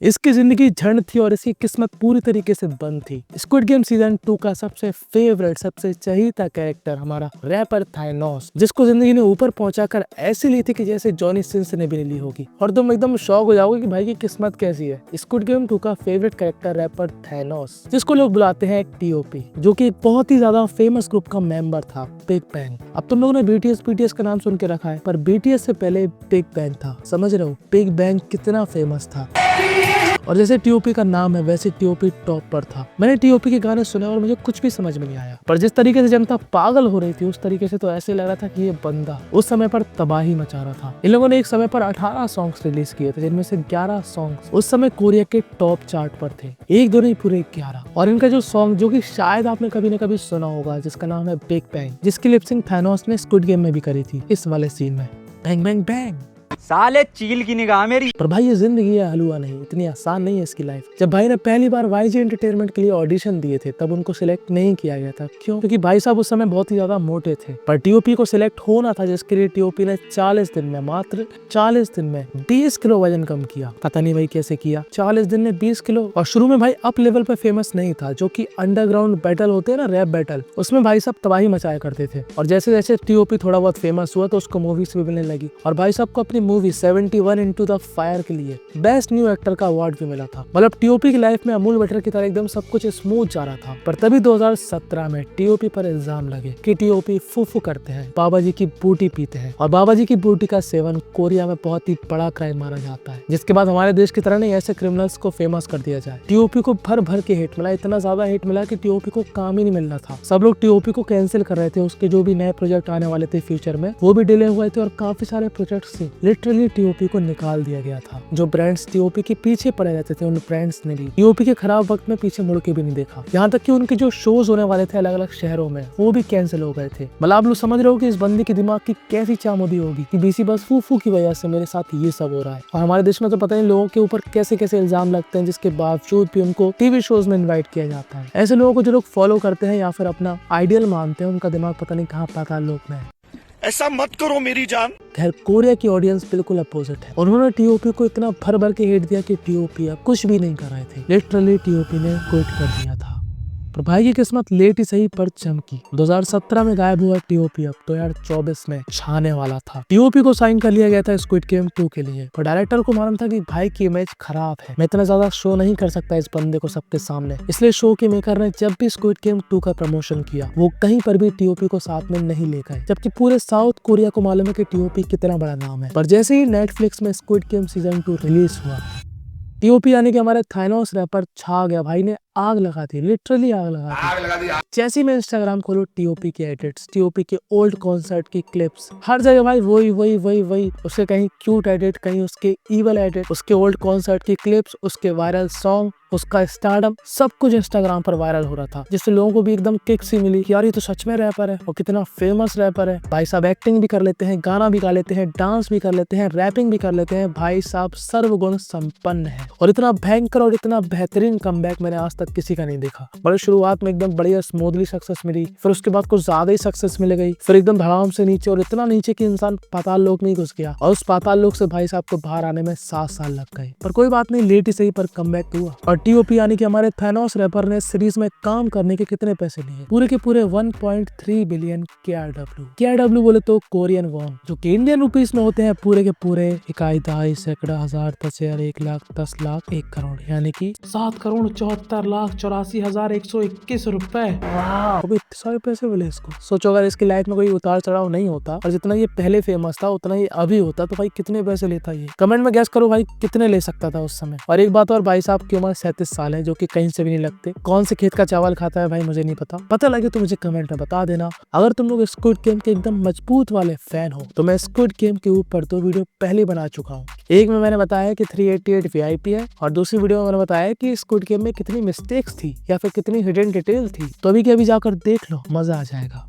इसकी जिंदगी झंड थी और इसकी किस्मत पूरी तरीके से बंद थी। स्क्विड गेम सीजन 2 का सबसे फेवरेट, सबसे चहीता कैरेक्टर हमारा रैपर थानोस, जिसको जिंदगी ने ऊपर पहुंचाकर ऐसी ली थी कि जैसे जॉनी सिंस ने भी नहीं ली होगी। और तुम एकदम शॉक हो जाओगे कि भाई की किस्मत कैसी है। स्क्विड गेम 2 का फेवरेट कैरेक्टर रैपर थानोस, जिसको लोग बुलाते हैं टीओपी, जो कि बहुत ही ज्यादा फेमस ग्रुप का मेंबर था, बिग बैंग। अब तुम लोगों ने बीटीएस का नाम सुन के रखा है, पर बीटीएस से पहले बिग बैंग था। समझ रहे हो बिग बैंग कितना फेमस था। और जैसे टीओपी का नाम है वैसे टीओपी टॉप पर था। मैंने टीओपी के गाने सुने और मुझे कुछ भी समझ में नहीं आया, पर जिस तरीके से जनता पागल हो रही थी उस तरीके से तो ऐसे लग रहा था कि ये बंदा उस समय पर तबाही मचा रहा था। इन लोगों ने एक समय पर 18 सॉन्ग्स रिलीज किए थे, जिनमें से 11 सॉन्ग्स उस समय कोरिया के टॉप चार्ट पर थे। एक दो नहीं, पूरे 11। और इनका जो सॉन्ग, जो कि शायद आपने कभी न कभी सुना होगा, जिसका नाम है बिग बैंग, जिसकी लिपसिंग थानोस ने स्क्विड गेम में भी करी थी, इस वाले सीन में बैंग बैंग बैंग। साले चील की निगाह मेरी। पर भाई ये जिंदगी है हलवा नहीं, इतनी आसान नहीं है इसकी लाइफ। जब भाई ने पहली बार वाईजी एंटरटेनमेंट के लिए ऑडिशन दिए थे तब उनको सिलेक्ट नहीं किया गया था। क्यों? क्योंकि भाई साहब उस समय बहुत ही ज्यादा मोटे थे। पर टीओपी को सिलेक्ट होना था, जिसके लिए टीओपी ने 40 दिन में, मात्र 40 दिन में 20 किलो वजन कम किया। पता नहीं भाई कैसे किया, 40 दिन में 20 किलो। और शुरू में भाई अप लेवल पे फेमस नहीं था, जो कि अंडरग्राउंड बैटल होते हैं ना, रैप बैटल, उसमें भाई साहब तबाही मचाया करते थे। और जैसे जैसे टीओपी थोड़ा बहुत फेमस हुआ तो उसको मूवीज भी मिलने लगी, और भाई साहब को अपनी मूवी 71 इनटू द फायर के लिए बेस्ट न्यू एक्टर का अवार्ड भी मिला था। मतलब टीओपी की लाइफ में अमूल बटर की तरह एकदम सब कुछ स्मूथ जा रहा था। पर तभी 2017 में टीओपी पर इल्जाम लगे कि टीओपी फूफू करते हैं, बाबा जी की बूटी पीते हैं, और बाबा जी की बूटी का सेवन कोरिया में बहुत ही बड़ा क्राइम माना जाता है। जिसके बाद हमारे देश की तरह नहीं, ऐसे क्रिमिनल्स को फेमस कर दिया जाए। टीओपी को भर भर के हिट मिला, इतना ज्यादा हिट मिला कि टीओपी को काम ही नहीं मिलना था। सब लोग टीओपी को कैंसिल कर रहे थे। उसके जो भी नए प्रोजेक्ट आने वाले थे फ्यूचर में, वो भी डिले हुए थे, और काफी सारे प्रोजेक्ट्स लिटरली टीओपी को निकाल दिया गया था। जो ब्रांड्स टीओपी के पीछे पड़े रहते थे, उन ब्रांड्स ने भी टीओपी के खराब वक्त में पीछे मुड़ के भी नहीं देखा। यहाँ तक कि उनके जो शोज होने वाले थे अलग अलग शहरों में, वो भी कैंसिल हो गए थे। मतलब आप लोग समझ रहे हो कि इस बंदे के दिमाग की कैसी चामुदी होगी कि बीसी बस फूफू की वजह से मेरे साथ ये सब हो रहा है। और हमारे देश में तो पता नहीं लोगों के ऊपर कैसे कैसे इल्जाम लगते हैं, जिसके बावजूद भी उनको टीवी शोज में इन्वाइट किया जाता है। ऐसे लोगों को जो लोग फॉलो करते हैं या फिर अपना आइडियल मानते हैं, उनका दिमाग पता नहीं कहाँ पाताल लोक में है। ऐसा मत करो मेरी जान। खैर, कोरिया की ऑडियंस बिल्कुल अपोजिट है। उन्होंने टीओपी को इतना भर भर के हिट दिया कि टीओपी अब कुछ भी नहीं कर रहे थे। लिटरली टीओपी ने क्विट कर दिया था। पर भाई की किस्मत लेट ही सही पर चमकी। 2017 में गायब हुआ टीओपी अब 2024 में छाने वाला था। टीओपी को साइन कर लिया गया था स्क्विड गेम 2 के लिए, पर डायरेक्टर को मालूम था कि भाई की इमेज खराब है, मैं इतना ज्यादा शो नहीं कर सकता इस बंदे को सबके सामने। इसलिए शो के मेकर ने जब भी स्क्विड गेम 2 का प्रमोशन किया, वो कहीं पर भी टीओपी को साथ में नहीं ले गए, जबकि पूरे साउथ कोरिया को मालूम है कि टीओपी कितना बड़ा नाम है। पर जैसे ही नेटफ्लिक्स में स्क्विड गेम सीजन 2 रिलीज हुआ, टीओपी यानी कि हमारे थानोस रैपर छा गया। भाई ने आग लगा दी, लिटरली आग लगा दी। जैसे ही मैं इंस्टाग्राम खोलूं, टीओपी के एडिट्स, टीओपी के ओल्ड कॉन्सर्ट की क्लिप्स, हर जगह भाई वही उसके कहीं क्यूट एडिट, कहीं उसके ईवल एडिट, उसके ओल्ड कॉन्सर्ट की क्लिप्स, उसके वायरल सॉन्ग, उसका स्टारडम, सब कुछ इंस्टाग्राम पर वायरल हो रहा था। जिससे लोगों को भी एकदम किक सी मिली कि यार ये तो सच में रैपर है और कितना फेमस रैपर है। भाई साहब एक्टिंग भी कर लेते हैं, गाना भी गा लेते हैं, डांस भी कर लेते हैं, रैपिंग भी कर लेते हैं। भाई साहब सर्वगुण संपन्न है, और इतना भयंकर और इतना बेहतरीन कमबैक मैंने आज तक किसी का नहीं देखा। बड़े शुरुआत में एकदम बढ़िया स्मूथली सक्सेस मिली, फिर उसके बाद कुछ ज्यादा ही सक्सेस मिल गई, फिर एकदम धड़ाम से नीचे, और इतना नीचे कि इंसान पाताल लोक में ही घुस गया, और उस पाताल लोक से भाई साहब को बाहर आने में 7 साल लग गए। पर कोई बात नहीं, लेट ही सही पर कमबैक हुआ। और टीओपी यानी कि हमारे थानोस रैपर ने सीरीज में काम करने के कितने पैसे लिए? पूरे के पूरे 1.3 बिलियन KRW बोले तो कोरियन वॉन, जो कि इंडियन रुपीस में होते हैं पूरे के पूरे 1 दहाई सैकड़ा हजार 10,000 1 लाख 10 लाख 1 करोड़, यानी कि 7,74,84,121 रुपए। अभी इतने सारे पैसे मिले इसको। सोचो अगर इसकी लाइफ में कोई उतार चढ़ाव नहीं होता और जितना ये पहले फेमस था उतना ही अभी होता, तो भाई कितने पैसे लेता ये? कमेंट में गैस करो भाई कितने ले सकता था उस समय। और एक बात और, भाई साहब की उम्र 37 साल है, जो कि कहीं से भी नहीं लगते। कौन से खेत का चावल खाता है भाई मुझे नहीं पता लगे तो मुझे कमेंट में बता देना। अगर तुम लोग स्क्विड गेम के एकदम मजबूत वाले फैन हो तो मैं स्क्विड गेम के ऊपर 2 वीडियो पहले बना चुका हूँ। एक में मैंने बताया कि 388 VIP है, और दूसरी वीडियो में मैंने बताया कि स्क्विड गेम में कितनी मिस्टेक्स थी या फिर कितनी हिडन डिटेल थी। तो अभी के अभी जाकर देख लो, मजा आ जाएगा।